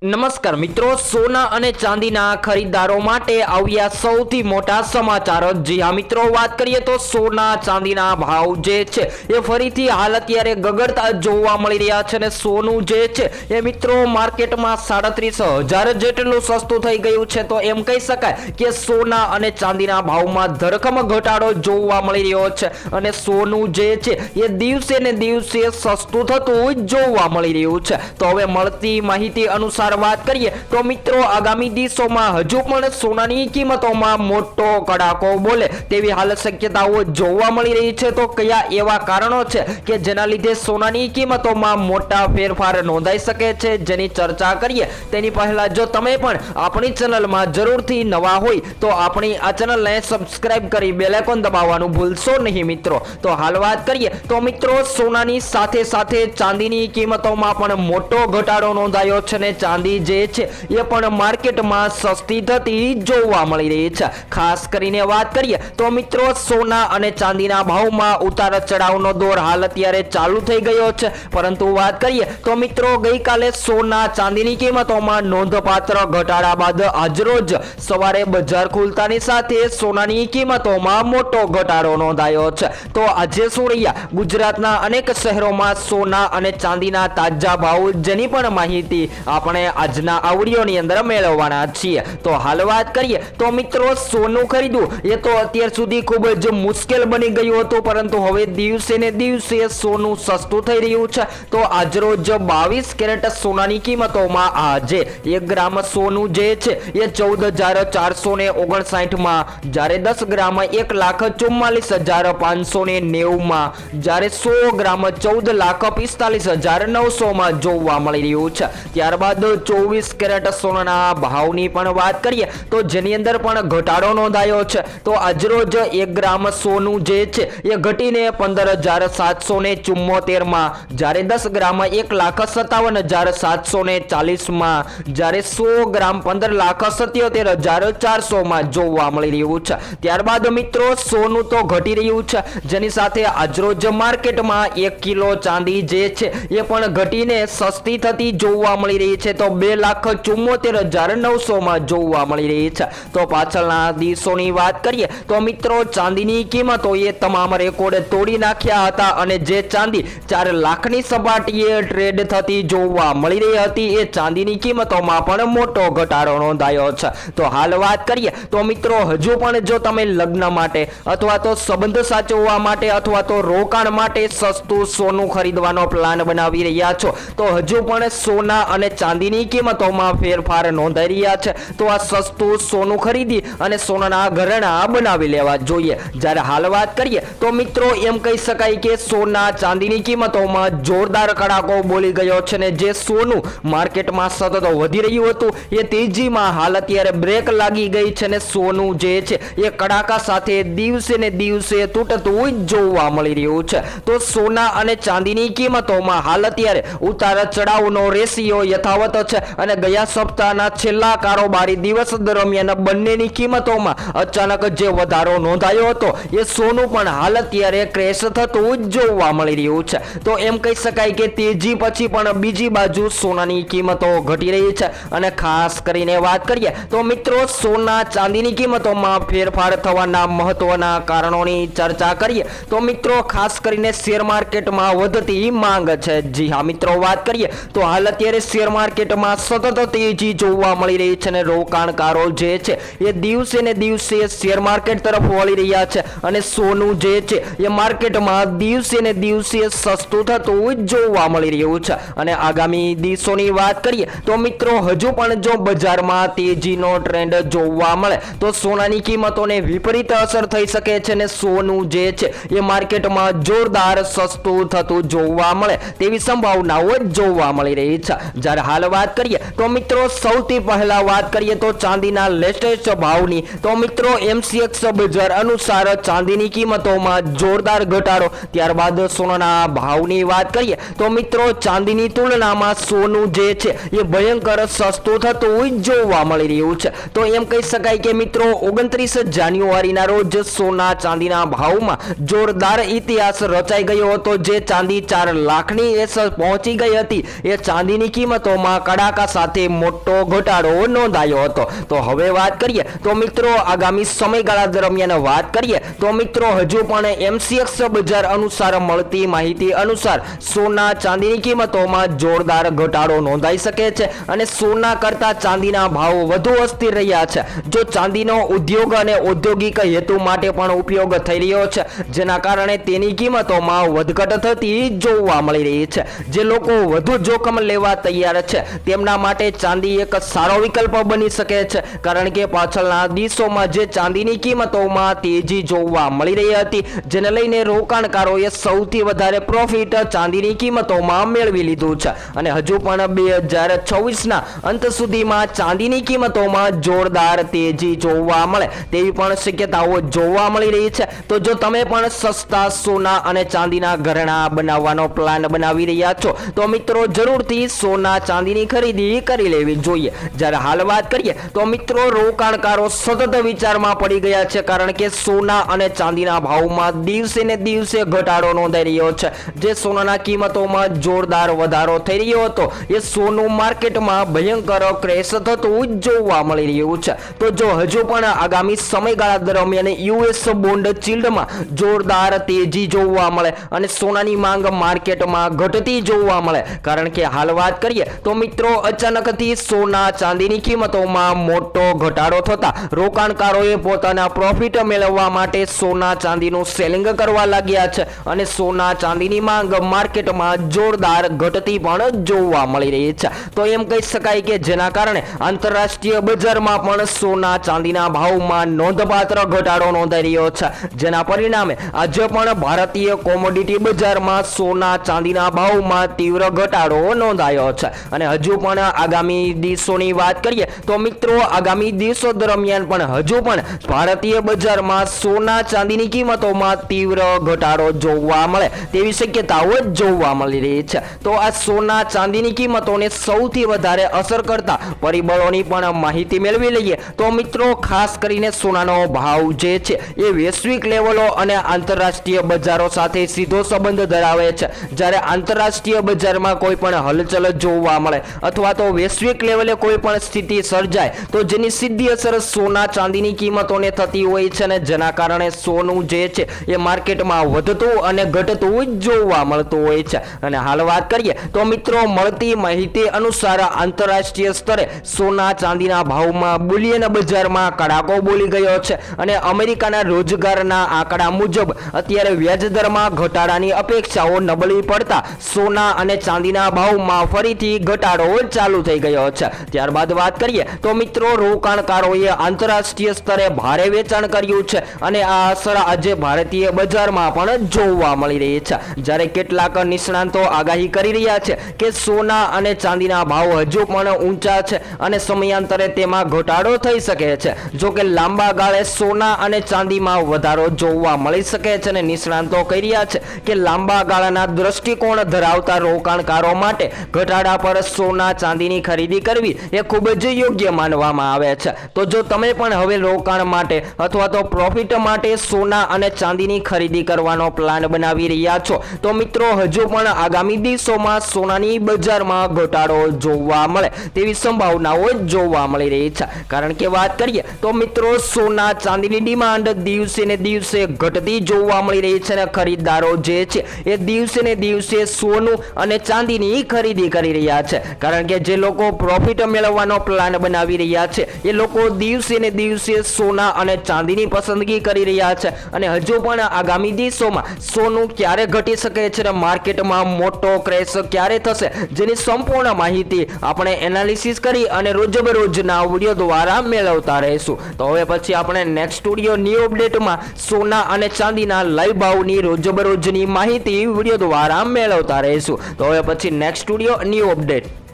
નમસ્કાર મિત્રો, સોના અને ચાંદીના ખરીદદારો માટે આવ્યા સૌથી મોટા સમાચાર। જી હા મિત્રો, વાત કરીએ તો સોના ચાંદીના ભાવ જે છે એ ફરીથી હાલ અત્યારે ગગડતા જોવા મળી રહ્યા છે અને સોનું જે છે એ મિત્રો માર્કેટમાં 37,000 જેટલું સસ્તું થઈ ગયું છે। તો એમ કહી શકાય કે સોના અને ચાંદીના ભાવમાં ધરખમ ઘટાડો જોવા મળી રહ્યો છે અને સોનું જે છે એ દિવસે ને દિવસે સસ્તું થતું જોવા મળી રહ્યું છે। તો હવે મળતી માહિતી અનુસાર વાત કરીએ તો મિત્રો આગામી દિવસોમાં હજુ પણ સોનાની કિંમતોમાં મોટો કડાકો બોલે તેવી હાલ શક્યતાઓ જોવા મળી રહી છે। તો કયા એવા કારણો છે કે જેના લીધે સોનાની કિંમતોમાં મોટા ફેરફાર નોંધાઈ શકે છે, જેની ચર્ચા કરીએ તેની પહેલા જો તમે પણ આપણી ચેનલમાં જરૂરથી નવા હોય તો આપણી આ ચેનલને સબસ્ક્રાઇબ કરી બેલ આઇકોન દબાવવાનું ભૂલશો નહીં મિત્રો। તો હાલ વાત કરીએ તો મિત્રો સોનાની સાથે સાથે ચાંદીની કિંમતોમાં પણ મોટો ઘટાડો નોંધાયો છે ને ચાંદી જે છે એ પણ માર્કેટમાં સસ્તી થતી જોવા મળી રહી છે। ખાસ કરીને વાત કરીએ તો મિત્રો સોના અને ચાંદીના ભાવમાં ઉતાર ચઢાવનો દોર હાલ અત્યારે ચાલુ થઈ ગયો છે, પરંતુ વાત કરીએ તો મિત્રો ગઈકાલે સોના ચાંદીની કિંમતોમાં નોંધપાત્ર ઘટાડા બાદ આજરોજ સવારે બજાર ખુલતાની સાથે સોનાની કિંમતોમાં મોટો ઘટાડો નોંધાયો છે। તો આજે શું રહ્યા ગુજરાતના અનેક શહેરોમાં સોના અને ચાંદીના તાજા ભાવ, જેની પણ માહિતી આપણે આજના આ વિડિયોની અંદર મેળવવાના છીએ। તો હાલ વાત કરીએ તો મિત્રો સોનું ખરીદવું એ તો અત્યાર સુધી ખૂબ જ મુશ્કેલ બની ગયું હતું, પરંતુ હવે દિવસે ને દિવસે સોનું સસ્તું થઈ રહ્યું છે। તો આજરોજ 22 કેરેટ સોનાની કિંમતોમાં આજે 1 ગ્રામ સોનું જે છે એ 14,459 માં, જ્યારે 10 ગ્રામ 1,44,590 માં, જ્યારે 100 ગ્રામ 14,45,900 માં જોવા મળી રહ્યું છે। ત્યારબાદ 24 કેરેટ સોનાના ભાવની પણ વાત કરીએ તો જેની અંદર પણ ઘટાડો નોંધાયો છે। તો આજરોજ 1 ગ્રામ સોનું જે છે એ ઘટીને 15,774 માં, જ્યારે 10 ગ્રામ 1,57,740 માં, જ્યારે 100 ગ્રામ 15,77,400 માં જોવા મળી રહ્યું છે। ત્યારબાદ મિત્રો સોનું તો ઘટી રહ્યું છે, જેની સાથે આજરોજ માર્કેટમાં 1 કિલો ચાંદી જે છે એ પણ ઘટીને સસ્તી થતી જોવા મળી રહી છે। તો 2,74,900 માં જોવા મળી રહી છે। તો પાછળના દિવસોની વાત કરીએ તો મિત્રો ચાંદીની કિંમતો એ તમામ રેકોર્ડ તોડી નાખ્યા હતા અને જે ચાંદી 4 લાખની સપાટીએ ટ્રેડ થતી જોવા મળી રહી હતી એ ચાંદીની કિંમતોમાં પણ મોટો ઘટાડો નોંધાયો છે। તો હાલ વાત કરીએ તો મિત્રો હજુ પણ જો તમે લગ્ન માટે અથવા તો સંબંધ સાચવવા માટે અથવા તો રોકાણ માટે સસ્તું સોનું ખરીદવાનો પ્લાન બનાવી રહ્યા છો તો હજુ પણ સોના અને ચાંદીની કિંમતોમાં ફેરફાર નોંધાઈ રહ્યા છે। તો આ સસ્તું સોનું ખરીદી અને સોનાના ઘરેણાં બનાવી લેવા જોઈએ। જ્યારે હાલ વાત કરીએ તો મિત્રો એમ કહી શકાય કે સોના ચાંદીની કિંમતોમાં જોરદાર કડાકો બોલી ગયો છે ને જે સોનું માર્કેટમાં સતત વધી રહ્યું હતું એ તેજીમાં હાલ અત્યારે બ્રેક લાગી ગઈ છે ને સોનું જે છે એ કડાકા સાથે દિવસે ને દિવસે તૂટતું જોવા મળી રહ્યું છે। તો સોના અને ચાંદીની કિંમતોમાં હાલ અત્યારે ઉતાર ચઢાવનો રેશિયો યથાવત છે અને ગયા સપ્તાહના છેલ્લા કારોબારી દિવસ દરમિયાન બંનેની કિંમતોમાં અચાનક જે વધારો નોંધાયો હતો એ સોનું પણ હાલ અત્યારે ક્રેશ થતું જોવા મળી રહ્યું છે। તો એમ કહી શકાય કે તેજી પછી પણ બીજી બાજુ સોનાની કિંમતો ઘટી રહી છે અને ખાસ કરીને વાત કરીએ તો મિત્રો સોના ચાંદીની કિંમતોમાં ફેરફાર થવાના મહત્વના કારણોની ચર્ચા કરીએ તો મિત્રો ખાસ કરીને શેર માર્કેટમાં વધતી માંગ છે। જી હા મિત્રો, વાત કરીએ તો હાલ અત્યારે શેર માર્કેટમાં સતત તેજી જોવા મળી રહી છે અને રોકાણકારો જે છે એ દિવસે ને દિવસે શેર માર્કેટ તરફ વળી રહ્યા છે અને સોનું જે છે એ માર્કેટમાં દિવસે ને દિવસે સસ્તું થતું જોવા મળી રહ્યું છે। અને આગામી દિવસોની વાત કરીએ તો મિત્રો હજુ પણ જો બજારમાં તેજીનો ટ્રેન્ડ જોવા મળે તો સોનાની કિંમતોને વિપરીત અસર થઈ શકે છે અને સોનું જે છે એ માર્કેટમાં જોરદાર સસ્તું થતું જોવા મળે તેવી સંભાવનાઓ જોવા મળી રહી છે। જ્યારે હાલ વાત કરીએ તો મિત્રો સૌથી પહેલા વાત કરીએ તો ચાંદીના લેટેસ્ટ ભાવની તો મિત્રો MCX બજાર અનુસાર ચાંદીની કિંમતોમાં જોરદાર ઘટાડો। ત્યારબાદ સોનાના ભાવની વાત કરીએ તો મિત્રો ચાંદીની તુલનામાં સોનું જે છે એ ભયંકર સસ્તું થતું જોવા મળી રહ્યું છે। તો એમ કહી શકાય કે મિત્રો 29 જાન્યુઆરીના રોજ સોના ચાંદીના ભાવમાં જોરદાર ઇતિહાસ રચાઈ ગયો હતો, જે ચાંદી 4 લાખની પહોંચી ગઈ હતી। એ ચાંદીની કિંમતોમાં કડાકા સાથે મોટો ઘટાડો નોંધાયો હતો। તો હવે વાત કરીએ તો મિત્રો આગામી સમયગાળા દરમિયાન વાત કરીએ તો મિત્રો હજુ પણ MCX બજાર અનુસાર મળતી માહિતી અનુસાર સોના ચાંદીની કિંમતોમાં જોરદાર ઘટાડો નોંધાઈ શકે છે અને સોના કરતા ચાંદીના ભાવ વધુ અસ્થિર રહ્યા છે। જો ચાંદીનો ઉદ્યોગ અને ઔદ્યોગિક હેતુ માટે પણ ઉપયોગ થઈ રહ્યો છે, જેના કારણે તેની કિંમતોમાં વધઘટ થતી જોવા મળી રહી છે। જે લોકો વધુ જોખમ લેવા તૈયાર છે તેમના માટે ચાંદી એક સારો વિકલ્પ બની શકે છે, કારણ કે પાછળના દિવસોમાં જે ચાંદીની કિંમતોમાં તેજી જોવા મળી રહી હતી, જેને લઈને રોકાણકારોએ સૌથી વધારે પ્રોફિટ ચાંદીની કિંમતોમાં મેળવી લીધું છે અને હજુ પણ 2026ના અંત સુધીમાં ચાંદીની કિંમતોમાં જોરદાર તેજી જોવા મળે તેવી પણ શક્યતાઓ જોવા મળી રહી છે। તો જો તમે પણ સસ્તા સોના અને ચાંદીના ઘરેણાં બનાવવાનો પ્લાન બનાવી રહ્યા છો તો મિત્રો જરૂરથી સોના ચાંદીની ખરીદી કરી લેવી જોઈએ। જ્યારે હાલ વાત કરીએ તો મિત્રો રોકાણકારો સતત વિચારમાં પડી ગયા છે, કારણ કે સોના અને ચાંદીના ભાવમાં દિવસે ને દિવસે ઘટાડો નોંધાઈ રહ્યો છે। જે સોનાના કિંમતોમાં જોરદાર વધારો થઈ રહ્યો હતો એ સોનું માર્કેટમાં ભયંકર ક્રેશ થતું જોવા મળી રહ્યું છે। તો જો હજુ પણ આગામી સમયગાળા દરમિયાન US બોન્ડ ચીલ્ડમાં જોરદાર તેજી જોવા મળે અને સોનાની માંગ માર્કેટમાં ઘટતી જોવા મળે, કારણ કે હાલ વાત કરીએ તો મિત્રો અચાનકથી સોના ચાંદીની કિંમતોમાં મોટો ઘટાડો થતા રોકાણકારોએ પોતાના પ્રોફિટ મેળવવા માટે સોના ચાંદીનું સેલિંગ કરવા લાગ્યા છે અને સોના ચાંદીની માંગ માર્કેટમાં જોરદાર ઘટતી પણ જોવા મળી રહી છે। તો એમ કહી શકાય કે જેના કારણે આંતરરાષ્ટ્રીય બજારમાં પણ સોના ચાંદીના ભાવમાં નોંધપાત્ર ઘટાડો નોંધાઈ રહ્યો છે, જેના પરિણામે આજે પણ ભારતીય કોમોડિટી બજારમાં સોના ચાંદીના ભાવમાં તીવ્ર ઘટાડો નોંધાયો છે અને હજુ પણ આગામી દિવસોની વાત કરીએ તો મિત્રો આગામી દિવસો દરમિયાન પણ હજુ પણ ભારતીય બજારમાં સોના ચાંદીની કિંમતોમાં તીવ્ર ઘટાડો જોવા મળે તેવી શક્યતાઓ જોવા મળી રહી છે। તો આ સોના ચાંદીની કિંમતોને સૌથી વધારે અસર કરતા પરિબળોની પણ માહિતી મેળવી લઈએ તો મિત્રો ખાસ કરીને સોનાનો ભાવ જે છે એ વૈશ્વિક લેવલો અને આંતરરાષ્ટ્રીય બજારો સાથે સીધો સંબંધ ધરાવે છે। જ્યારે આંતરરાષ્ટ્રીય બજારમાં કોઈ પણ હલચલ જોવા મળે અથવા તો વૈશ્વિક લેવલે કોઈ પણ સ્થિતિ સર્જાય તો જેની સીધી અસર સોના ચાંદીની કિંમતોને થતી હોય છે અને જેના કારણે સોનું જે છે એ માર્કેટમાં વધતું અને ઘટતું જોવા મળતું હોય છે। અને હાલ વાત કરીએ તો મિત્રો મળતી માહિતી અનુસાર આંતરરાષ્ટ્રીય સ્તરે સોના ચાંદીના ભાવમાં બુલિયન બજારમાં કડાકો બોલી ગયો છે અને અમેરિકાના રોજગારના આંકડા મુજબ અત્યારે વ્યાજદરમાં ઘટાડાની અપેક્ષાઓ નબળી પડતા સોના અને ચાંદીના ભાવમાં ફરીથી ઘટાડો ચાલુ થઈ ગયો છે। ત્યારબાદ વાત કરીએ તો મિત્રો રોકાણકારોએ આંતરરાષ્ટ્રીય સ્તરે ભારે વેચાણ કર્યું છે અને આ અસર આજે ભારતીય બજારમાં પણ જોવા મળી રહી છે। જ્યારે કેટલાક નિષ્ણાંતો આગાહી કરી રહ્યા છે કે સોના અને ચાંદીના ભાવ હજુ પણ ઊંચા છે અને સમયાંતરે તેમાં ઘટાડો થઈ શકે છે। જો કે લાંબા ગાળે સોના અને ચાંદીમાં વધારો જોવા મળી શકે છે અને નિષ્ણાંતો કહી રહ્યા છે કે લાંબા ગાળાના દ્રષ્ટિકોણ ધરાવતા રોકાણકારો માટે ઘટાડા પર સોના ચાંદીની ખરીદી કરવી એ ખૂબ જ યોગ્ય માનવામાં આવે છે। તો જો તમે પણ હવે રોકાણ માટે અથવા તો પ્રોફિટ માટે સોના અને ચાંદીની ખરીદી કરવાનો પ્લાન બનાવી રહ્યા છો તો મિત્રો હજુ પણ આગામી દિવસોમાં સોનાની બજારમાં ઘટાડો જોવા મળે તેવી સંભાવનાઓ જોવા મળી રહી છે। કારણ કે વાત કરીએ તો મિત્રો સોના ચાંદીની ડિમાન્ડ દિવસે ને દિવસે ઘટતી જોવા મળી રહી છે અને ખરીદદારો જે છે એ દિવસે ને દિવસે સોનું અને ચાંદીની ખરીદી કરી રહ્યા છે, કારણ કે જે લોકો પ્રોફિટ મેળવવાનો પ્લાન બનાવી રહ્યા છે એ લોકો દિવસે ને દિવસે સોના અને ચાંદીની પસંદગી કરી રહ્યા છે અને હજુ પણ આગામી દિવસોમાં સોનું ક્યારે ઘટી શકે છે અને માર્કેટમાં મોટો ક્રેશ ક્યારે થશે જેની સંપૂર્ણ માહિતી આપણે એનાલિસિસ કરી અને રોજબરોજના વિડીયો દ્વારા મેળવતા રહીશું। તો હવે પછી આપણે નેક્સ્ટ સ્ટુડિયો ન્યૂ અપડેટમાં સોના અને ચાંદીના લાઈવ ભાવની રોજબરોજની માહિતી વિડીયો દ્વારા મેળવતા રહીશું। તો હવે પછી નેક્સ્ટ સ્ટુડિયો ન્યૂ અપડેટ।